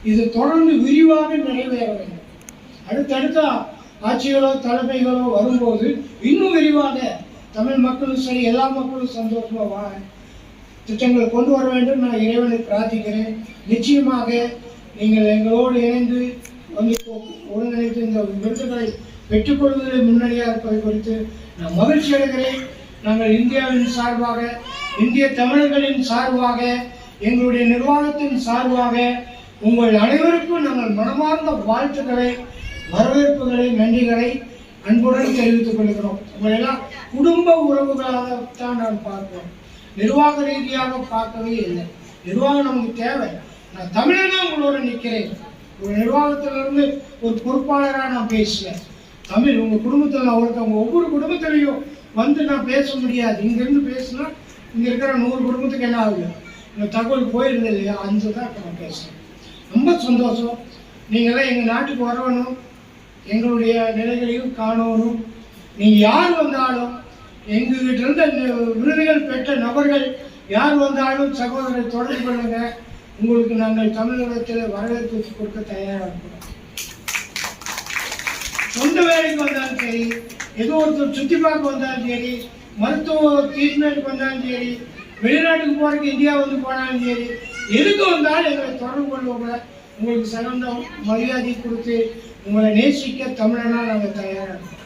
இது தொடர்ந்து விரிவாக நிறைவேற வேண்டும். அடுத்தடுத்த ஆட்சிகளோ தலைமைகளோ வரும்போது இன்னும் விரிவாக தமிழ் மக்களும் சரி எல்லா மக்களும் சந்தோஷமா வாழ திட்டங்களை கொண்டு வர வேண்டும். நான் இறைவனை பிரார்த்திக்கிறேன். நிச்சயமாக நீங்கள் எங்களோடு இணைந்து வந்து ஒருங்கிணைத்து இந்த விருதுகளை பெற்றுக்கொள்வதில் முன்னணியாக இருப்பதை குறித்து நான் மகிழ்ச்சி அடைகிறேன். நாங்கள் இந்தியாவின் சார்பாக, இந்திய தமிழர்களின் சார்பாக, எங்களுடைய நிர்வாகத்தின் சார்பாக உங்கள் அனைவருக்கும் நாங்கள் மனமார்ந்த வாழ்த்துக்களை, வரவேற்புகளை, நன்றிகளை அன்புடன் தெரிவித்துக் கொள்கிறோம். உங்களெல்லாம் குடும்ப உறவுகளாகத்தான் நான் பார்க்கிறோம். நிர்வாக ரீதியாக பார்க்கவே இல்லை. நிர்வாகம் நமக்கு தேவை. நான் தமிழனா உங்களோட நிற்கிறேன். ஒரு நிர்வாகத்திலிருந்து ஒரு பொறுப்பாளராக நான் பேசுகிறேன். தமிழ் உங்கள் குடும்பத்தில் ஒருத்தவங்க ஒவ்வொரு குடும்பத்திலையும் வந்து நான் பேச முடியாது. இங்கேருந்து பேசினா இங்கே இருக்கிற 100 குடும்பத்துக்கு என்ன ஆகுது? இந்த தகவல் போயிருந்தது இல்லையா? அந்த தான் இப்போ நான் பேசுகிறேன். ரொம்ப சந்தோஷம். நீங்களாம் எங்கள் நாட்டுக்கு வரணும், எங்களுடைய நிலைகளையும் காணணும். நீங்கள் யார் வந்தாலும் எங்ககிட்ட இருந்த விருதுகள் பெற்ற நபர்கள் யார் வந்தாலும் சகோதரரை தொடர்பு பண்ணுங்க. உங்களுக்கு நாங்கள் தமிழகத்தில் வரவேற்பு கொடுக்க தயாராக இருக்கிறோம். சொந்த வேலைக்கு வந்தாலும் சரி, ஏதோ ஒருத்தர் சுற்றி பார்க்க வந்தாலும் சரி, மருத்துவ ட்ரீட்மெண்ட்டுக்கு வந்தாலும் சரி, வெளிநாட்டுக்கு போகிறதுக்கு இந்தியா வந்து போனாலும் சரி, எதுக்கு வந்தாலும் எங்களை தொடர்பு கொள்ளுவோங்க. உங்களுக்கு சிறந்த மரியாதை கொடுத்து உங்களை நேசிக்க தமிழனா நாங்கள் தயாராக இருக்கோம்.